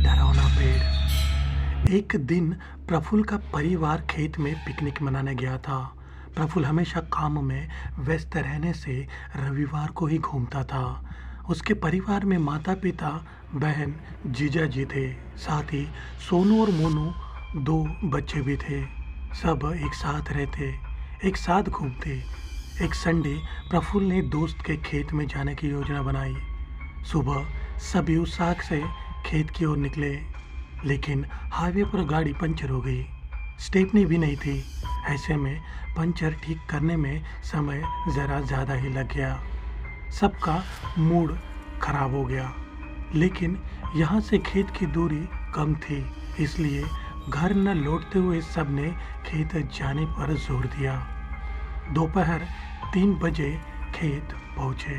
डरावना पेड़। एक दिन प्रफुल्ल का परिवार खेत में पिकनिक मनाने गया था। प्रफुल्ल हमेशा काम में व्यस्त रहने से रविवार को ही घूमता था। उसके परिवार में माता पिता, बहन, जीजा जी थे। साथ ही सोनू और मोनू दो बच्चे भी थे। सब एक साथ रहते, एक साथ घूमते। एक संडे प्रफुल्ल ने दोस्त के खेत में जाने की योजना बनाई। सुबह सभी उत्साह से खेत की ओर निकले, लेकिन हाईवे पर गाड़ी पंचर हो गई। स्टेपनी भी नहीं थी। ऐसे में पंचर ठीक करने में समय ज़रा ज़्यादा ही लग गया। सबका मूड खराब हो गया। लेकिन यहाँ से खेत की दूरी कम थी, इसलिए घर न लौटते हुए सबने खेत जाने पर जोर दिया। दोपहर 3 बजे खेत पहुँचे।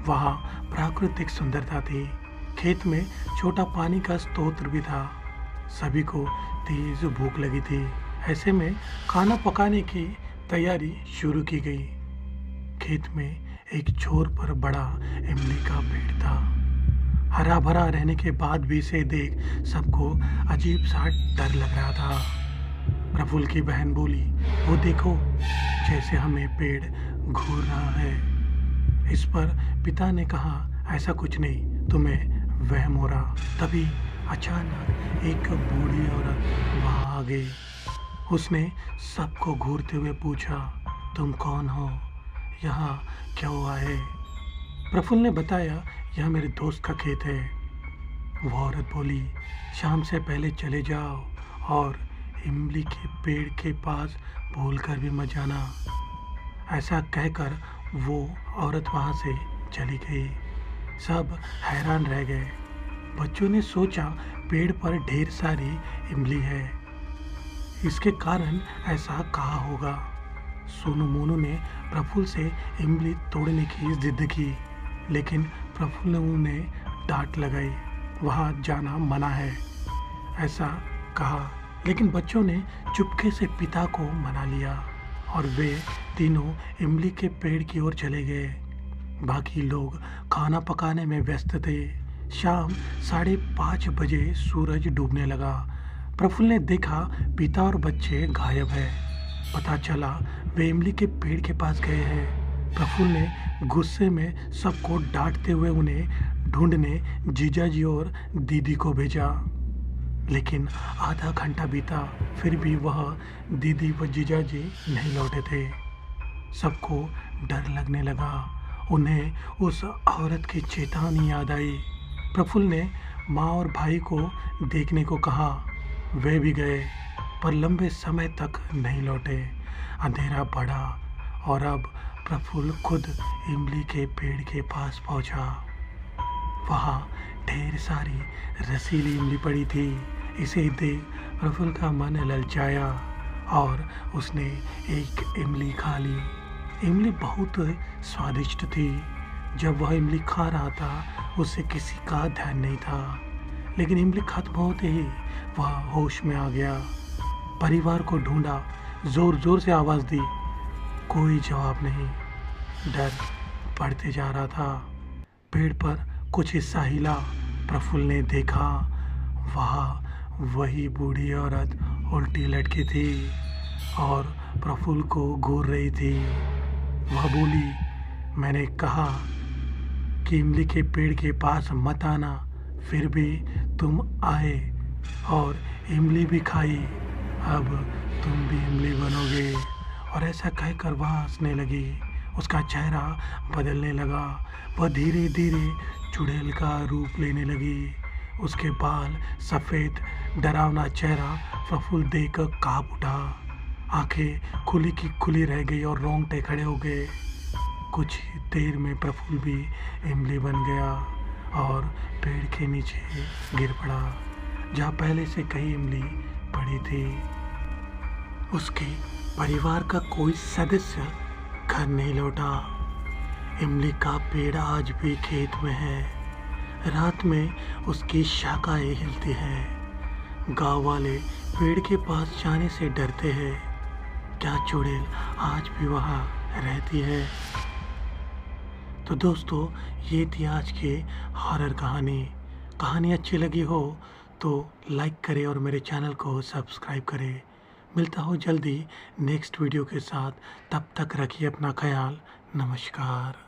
वहाँ प्राकृतिक सुंदरता थी। खेत में छोटा पानी का स्रोत भी था। सभी को तेज भूख लगी थी। ऐसे में खाना पकाने की तैयारी शुरू की गई। खेत में एक छोर पर बड़ा इमली का पेड़ था। हरा भरा रहने के बाद भी इसे देख सबको अजीब सा डर लग रहा था। प्रफुल्ल की बहन बोली, वो देखो, जैसे हमें पेड़ घूर रहा है। इस पर पिता ने कहा, ऐसा कुछ नहीं, तुम्हें वहम हो रहा। तभी अचानक एक बूढ़ी औरत वहां आ गई। उसने सबको घूरते हुए पूछा, तुम कौन हो, यहाँ क्यों आए? प्रफुल्ल ने बताया, यह मेरे दोस्त का खेत है। वह औरत बोली, शाम से पहले चले जाओ और इमली के पेड़ के पास भूल कर भी मत जाना। ऐसा कहकर वो औरत वहाँ से चली गई। सब हैरान रह गए। बच्चों ने सोचा, पेड़ पर ढेर सारी इमली है, इसके कारण ऐसा कहा होगा। सोनू मोनू ने प्रफुल्ल से इमली तोड़ने की जिद की, लेकिन प्रफुल्ल ने उन्हें डांट लगाई। वहाँ जाना मना है, ऐसा कहा। लेकिन बच्चों ने चुपके से पिता को मना लिया और वे तीनों इमली के पेड़ की ओर चले गए। बाकी लोग खाना पकाने में व्यस्त थे। शाम 5:30 बजे सूरज डूबने लगा। प्रफुल्ल ने देखा पिता और बच्चे गायब हैं। पता चला वे इमली के पेड़ के पास गए हैं। प्रफुल्ल ने गुस्से में सबको डांटते हुए उन्हें ढूंढने जीजाजी और दीदी को भेजा। लेकिन आधा घंटा बीता, फिर भी वह दीदी व जीजाजी नहीं लौटे थे। सबको डर लगने लगा। उन्हें उस औरत की चेतावनी याद आई। प्रफुल्ल ने माँ और भाई को देखने को कहा। वे भी गए, पर लंबे समय तक नहीं लौटे। अंधेरा बढ़ा और अब प्रफुल्ल खुद इमली के पेड़ के पास पहुंचा। वहाँ ढेर सारी रसीली इमली पड़ी थी। इसे देख प्रफुल्ल का मन ललचाया और उसने एक इमली खा ली। इमली बहुत स्वादिष्ट थी। जब वह इमली खा रहा था, उसे किसी का ध्यान नहीं था। लेकिन इमली खत्म होते ही वह होश में आ गया। परिवार को ढूंढा, जोर जोर से आवाज़ दी, कोई जवाब नहीं। डर बढ़ते जा रहा था। पेड़ पर कुछ हिस्सा हिला। प्रफुल्ल ने देखा, वहाँ वही बूढ़ी औरत उल्टी लटकी थी और प्रफुल्ल को घूर रही थी। वह बोली, मैंने कहा कि इमली के पेड़ के पास मत आना, फिर भी तुम आए और इमली भी खाई। अब तुम भी इमली बनोगे। और ऐसा कहकर वह हंसने लगी। उसका चेहरा बदलने लगा। वह धीरे धीरे चुड़ैल का रूप लेने लगी। उसके बाल सफ़ेद, डरावना चेहरा प्रफुल्ल देखकर काँप उठा। आंखें खुली की खुली रह गई और रोंगटे खड़े हो गए। कुछ ही देर में प्रफुल्ल भी इमली बन गया और पेड़ के नीचे गिर पड़ा, जहाँ पहले से कई इमली पड़ी थी। उसके परिवार का कोई सदस्य घर नहीं लौटा। इमली का पेड़ आज भी खेत में है। रात में उसकी शाखाएं हिलती हैं। गांव वाले पेड़ के पास जाने से डरते हैं। क्या चुड़ैल आज भी वहाँ रहती है? तो दोस्तों, ये थी आज की हॉरर कहानी। कहानी अच्छी लगी हो तो लाइक करें और मेरे चैनल को सब्सक्राइब करें। मिलता हूँ जल्दी नेक्स्ट वीडियो के साथ, तब तक रखिए अपना ख्याल। नमस्कार।